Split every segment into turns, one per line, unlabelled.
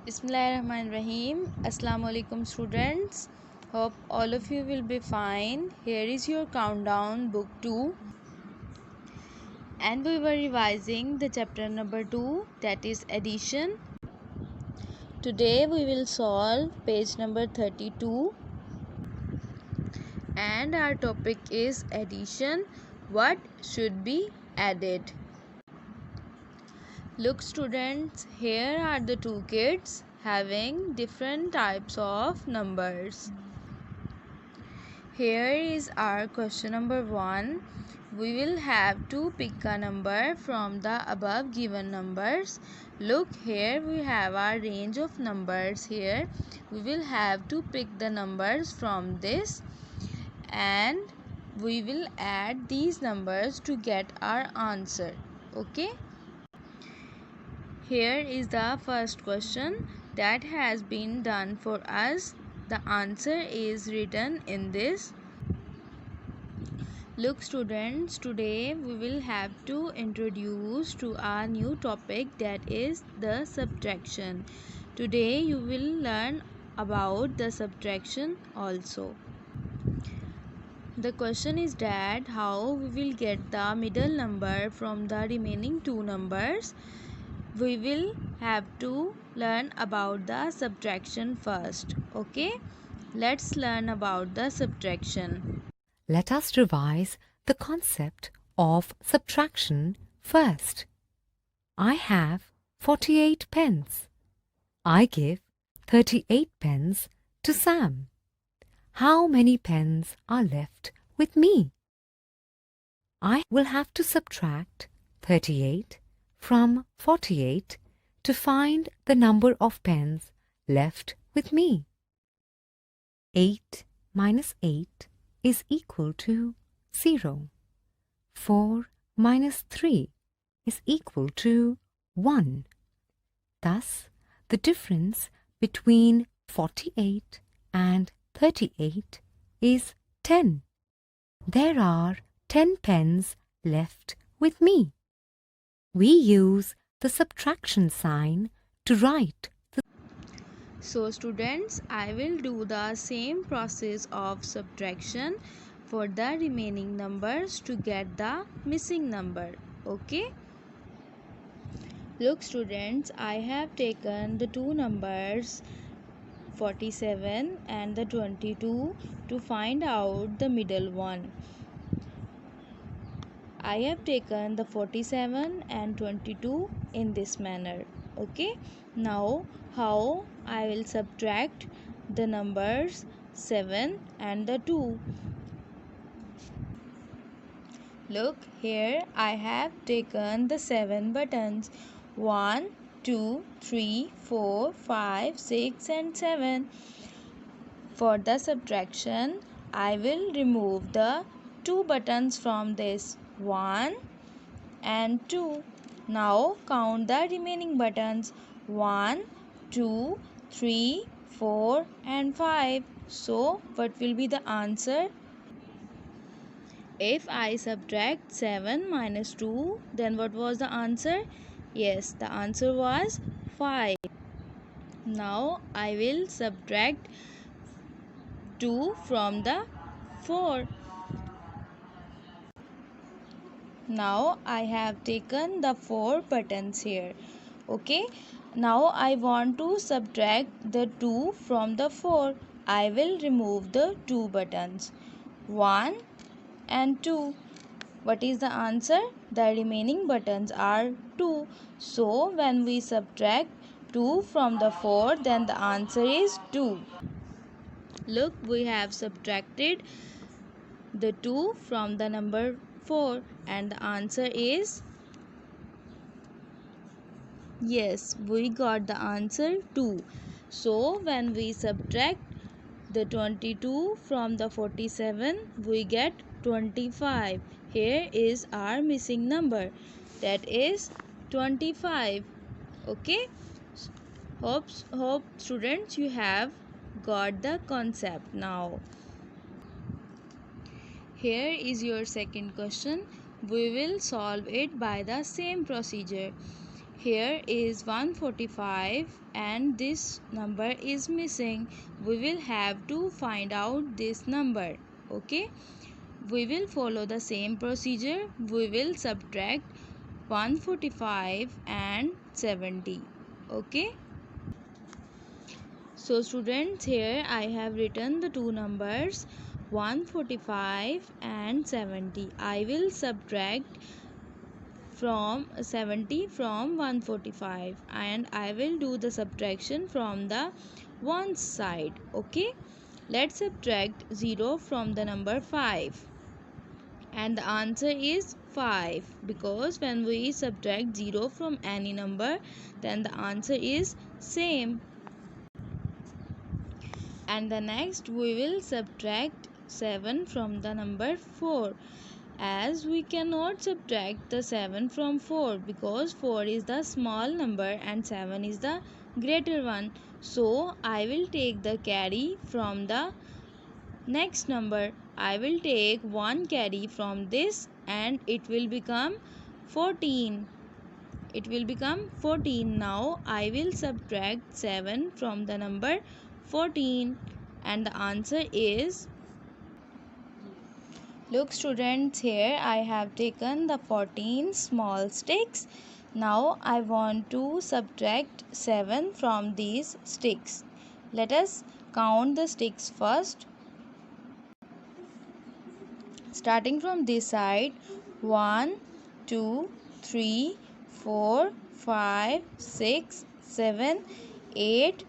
Bismillahirrahmanirrahim. Assalamu alaikum students. Hope all of you will be fine. Here is your countdown book 2 and we were revising the chapter number 2, that is addition. Today we will solve page number 32 and our topic is addition. What should be added? Look students, here are the two kids having different types of numbers. Here is our question number 1. We will have to pick a number from the above given numbers. Look, here we have our range of numbers here. We will have to pick the numbers from this and we will add these numbers to get our answer. Okay? Here is the first question that has been done for us. The answer is written in this. Look students, today we will have to introduce to our new topic, that is the subtraction. Today you will learn about the subtraction also. The question is that how we will get the middle number from the remaining two numbers. We will have to learn about the subtraction first. Okay, let's learn about the subtraction.
Let us revise the concept of subtraction first. I have 48 pence. I give 38 pence to Sam. How many pence are left with me? I will have to subtract 38 from 48 to find the number of pence left with me. 8 minus 8 is equal to 0. 4 minus 3 is equal to 1. Thus, the difference between 48 and 38 is 10. There are 10 pence left with me. We use the subtraction sign to write the.
So students, I will do the same process of subtraction for the remaining numbers to get the missing number. Okay? Look students, I have taken the two numbers 47 and the 22 to find out the middle one. I have taken the 47 and 22 in this manner. Okay, now how I will subtract the numbers 7 and the 2. Look, here I have taken the 7 buttons 1, 2, 3, 4, 5, 6 and 7. For the subtraction, I will remove the 2 buttons from this 1 and 2. Now count the remaining buttons 1, 2, 3, 4 and 5. So what will be the answer? If I subtract 7 minus 2, then what was the answer? Yes, the answer was 5. Now I will subtract 2 from the 4. Now I have taken the 4 buttons here. Okay. Now I want to subtract the 2 from the 4. I will remove the 2 buttons. 1 and 2. What is the answer? The remaining buttons are 2. So when we subtract 2 from the 4, then the answer is 2. Look, we have subtracted the 2 from the number 4 and the answer is yes, we got the answer 2. So when we subtract the 22 from the 47, we get 25. Here is our missing number, that is 25. Okay, hope students you have got the concept now. Here is your second question. We will solve it by the same procedure. Here is 145 and this number is missing. We will have to find out this number. Okay, we will follow the same procedure. We will subtract 145 and 70. Okay, so students, here I have written the two numbers 145 and 70. I will subtract from 70 from 145 and I will do the subtraction from the ones side. Okay, let's subtract 0 from the number 5 and the answer is 5, because when we subtract 0 from any number then the answer is same. And the next we will subtract 7 from the number 4, as we cannot subtract the 7 from 4 because 4 is the small number and 7 is the greater one. So I will take the carry from the next number. I will take one carry from this and it will become 14. It will become 14. Now I will subtract 7 from the number 14 and the answer is, look students, here I have taken the 14 small sticks. Now I want to subtract 7 from these sticks. Let us count the sticks first. Starting from this side, 1, 2, 3, 4, 5, 6, 7, 8,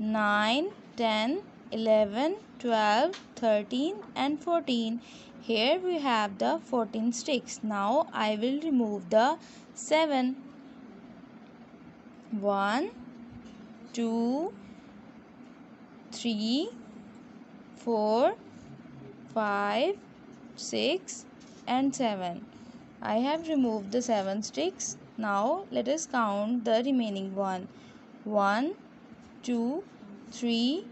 9, 10, 11, 12, 13 and 14. Here we have the 14 sticks. Now I will remove the 7. 1, 2, 3, 4, 5, 6 and 7. I have removed the 7 sticks. Now let us count the remaining one. 1, 2, 3,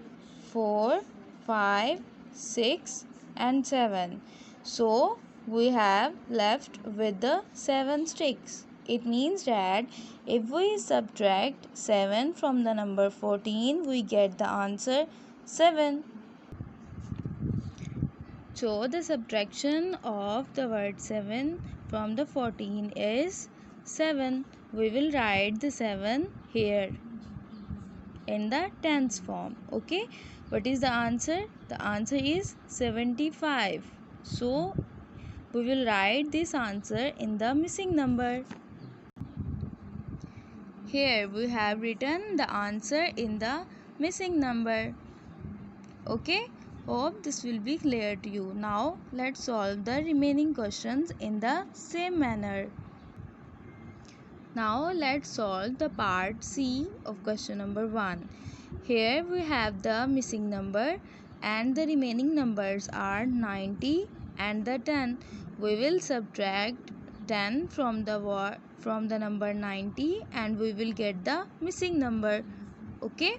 4, 5, 6 and 7. So we have left with the 7 sticks. It means that if we subtract 7 from the number 14, we get the answer 7. So the subtraction of the word 7 from the 14 is 7. We will write the 7 here in the tens form. Okay, what is the answer? The answer is 75. So we will write this answer in the missing number. Here we have written the answer in the missing number. Okay, hope this will be clear to you. Now let's solve the remaining questions in the same manner. Now let's solve the part C of question number 1. Here we have the missing number and the remaining numbers are 90 and the 10. We will subtract 10 from the number 90 and we will get the missing number. Okay,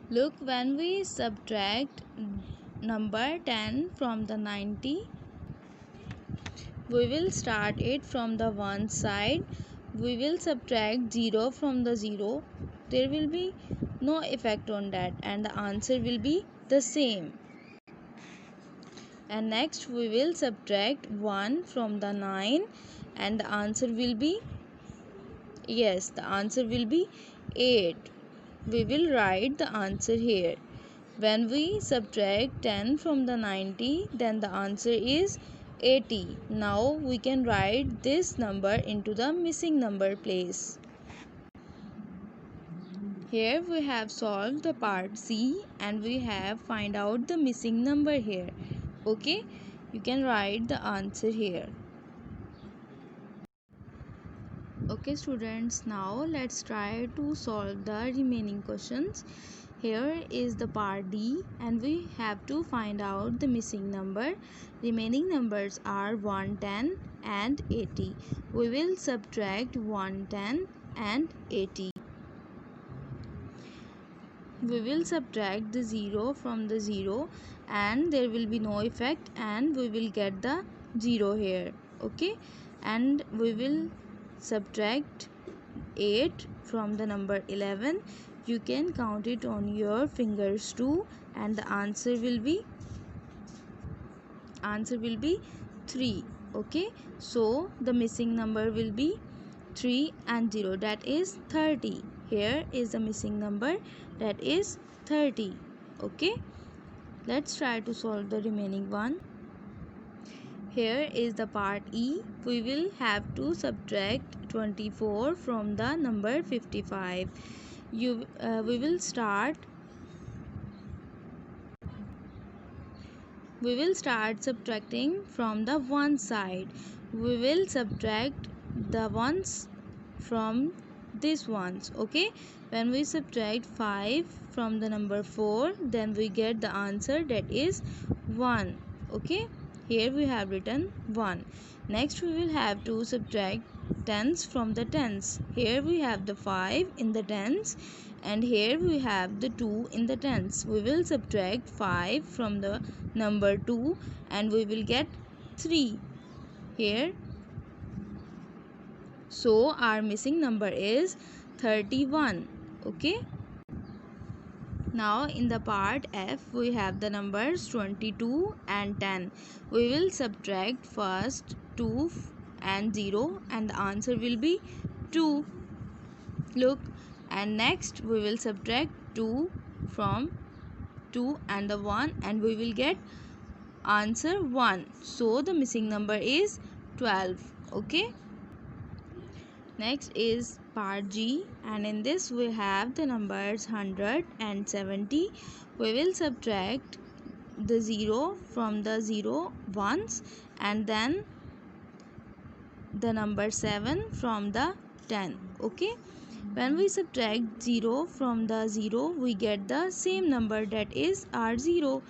look, when we subtract number 10 from the 90, we will start it from the one side. We will subtract 0 from the 0. There will be no effect on that and the answer will be the same. And next we will subtract 1 from the 9 and the answer will be, yes, the answer will be 8. We will write the answer here. When we subtract 10 from the 90, then the answer is 80. Now we can write this number into the missing number place. Here we have solved the part C and we have find out the missing number here. Okay, you can write the answer here. Okay students, now let's try to solve the remaining questions. Here is the part D and we have to find out the missing number. Remaining numbers are 110 and 80. We will subtract 110 and 80. We will subtract the 0 from the 0 and there will be no effect and we will get the 0 here. Okay, and we will subtract 8 from the number 11. You can count it on your fingers too, and the answer will be 3. Okay, so the missing number will be 3 and 0, that is 30. Here is the missing number, that is 30. Okay, let's try to solve the remaining one. Here is the part E. We will have to subtract 24 from the number 55. We will start subtracting from the one side. We will subtract the ones from these ones. Okay, when we subtract 5 from the number 4, then we get the answer, that is 1. Okay, here we have written 1. Next we will have to subtract tens from the tens. Here we have the 5 in the tens, and here we have the 2 in the tens. We will subtract 5 from the number 2 and we will get 3 here. So our missing number is 31. Okay, now in the part F we have the numbers 22 and 10. We will subtract first 2 and 0 and the answer will be 2. Look, and next we will subtract 2 from 2 and the 1 and we will get answer 1. So the missing number is 12. Okay, next is part G, and in this we have the numbers 100 and 70. We will subtract the 0 from the 0 once and then the number 7 from the 10. Okay, when we subtract 0 from the 0, we get the same number, that is our 0.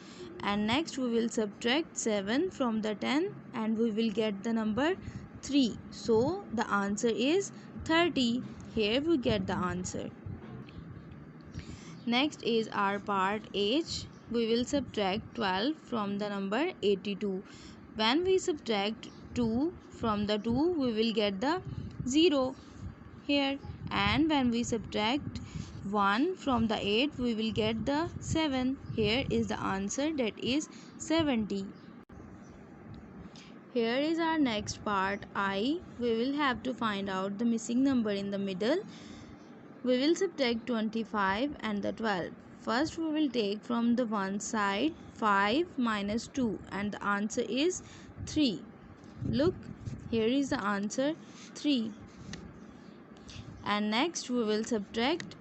And next we will subtract 7 from the 10 and we will get the number 3. So the answer is 30. Here we get the answer. Next is our part H. We will subtract 12 from the number 82. When we subtract 2 from the 2, we will get the 0 here. And when we subtract 1 from the 8, we will get the 7. Here is the answer, that is 70. Here is our next part I. We will have to find out the missing number in the middle. We will subtract 25 and the 12. First we will take from the one side 5 minus 2 and the answer is 3. Look, here is the answer, 3. And next we will subtract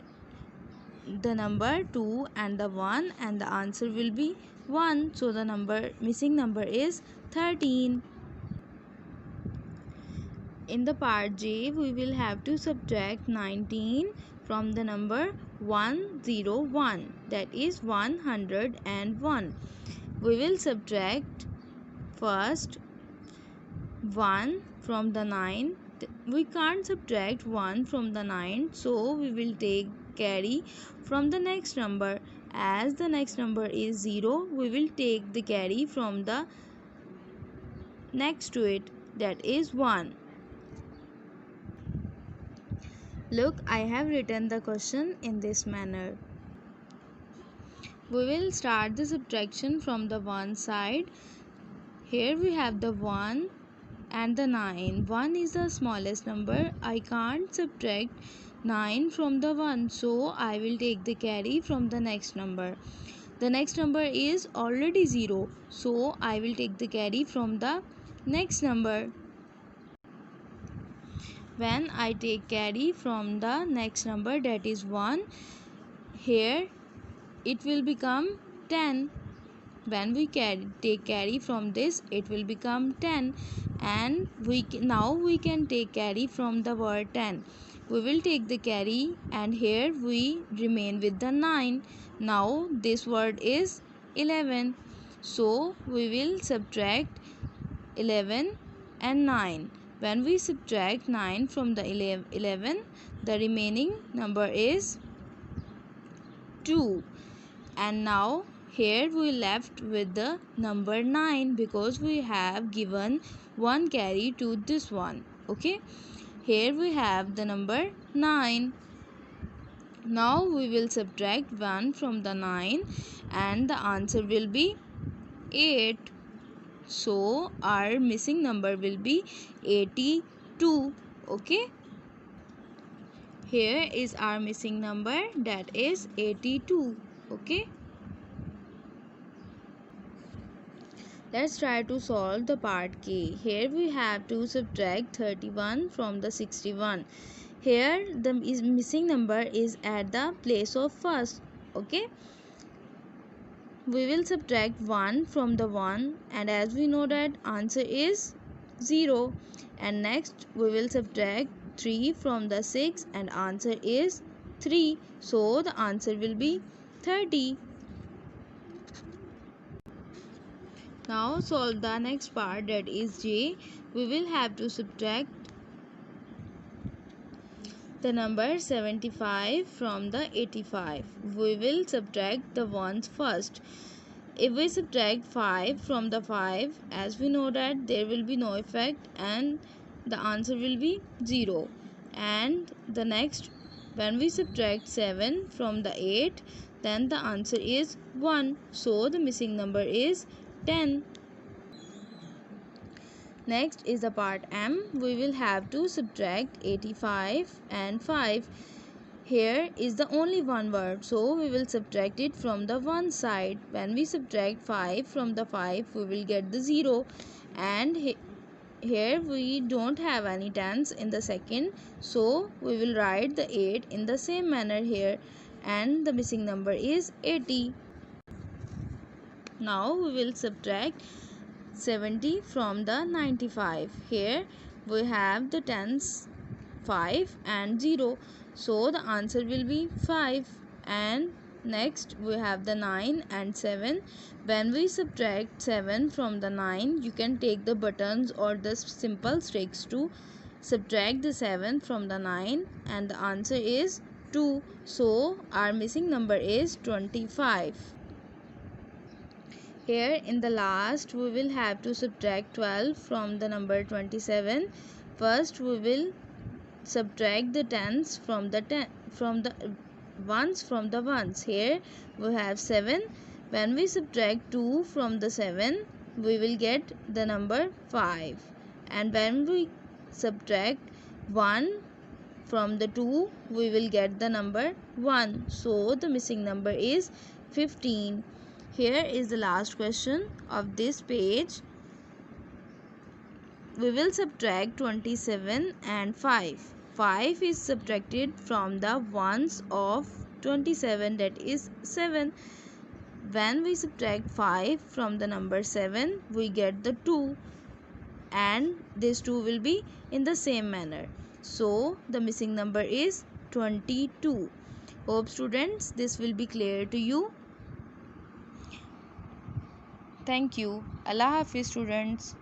the number 2 and the 1 and the answer will be 1. So the missing number is 13. In the part J, we will have to subtract 19 from the number 101, that is 101. We will subtract first 1 from the 9. We can't subtract 1 from the 9, so we will take carry from the next number. As the next number is 0, we will take the carry from the next to it, that is 1. Look, I have written the question in this manner. We will start the subtraction from the one side. Here we have the 1 and the 9. 1 is the smallest number. I can't subtract 9 from the 1, so I will take the carry from the next number. The next number is already 0, so I will take the carry from the next number. When I take carry from the next number, that is 1, here it will become 10. When we take carry from this, it will become 10, and now we can take carry from the word 10. We will take the carry and here we remain with the 9. Now this word is 11, so we will subtract 11 and 9. When we subtract 9 from the 11, the remaining number is 2. And now here we left with the number 9 because we have given one carry to this one. Okay. Here we have the number 9. Now we will subtract 1 from the 9 and the answer will be 8. So our missing number will be 82. Okay. Here is our missing number, that is 82. Okay. Let's try to solve the part K. Here we have to subtract 31 from the 61. Here the missing number is at the place of first. Okay. We will subtract 1 from the 1 and as we know that answer is 0. And next we will subtract 3 from the 6 and answer is 3. So the answer will be 30. Now solve the next part, that is J. We will have to subtract the number 75 from the 85. We will subtract the ones first. If we subtract 5 from the 5, as we know that there will be no effect and the answer will be 0. And the next, when we subtract 7 from the 8, then the answer is 1. So the missing number is 10. Next is the part M. We will have to subtract 85 and 5. Here is the only one word, so we will subtract it from the one side. When we subtract 5 from the 5, we will get the 0. And here we don't have any tens in the second, so we will write the 8 in the same manner here. And the missing number is 80. Now we will subtract 70 from the 95. Here we have the tens 5 and 0. So the answer will be 5. And next we have the 9 and 7. When we subtract 7 from the 9, you can take the buttons or the simple sticks to subtract the 7 from the 9 and the answer is 2. So our missing number is 25. Here in the last we will have to subtract 12 from the number 27. First we will subtract the tens from the ones from the ones. Here we have 7. When we subtract 2 from the 7, we will get the number 5. And when we subtract 1 from the 2, we will get the number 1. So the missing number is 15. Here is the last question of this page. We will subtract 27 and 5. 5 is subtracted from the ones of 27, that is 7. When we subtract 5 from the number 7, we get the 2. And this 2 will be in the same manner. So the missing number is 22. Hope students this will be clear to you. Thank you. Allah Hafiz students.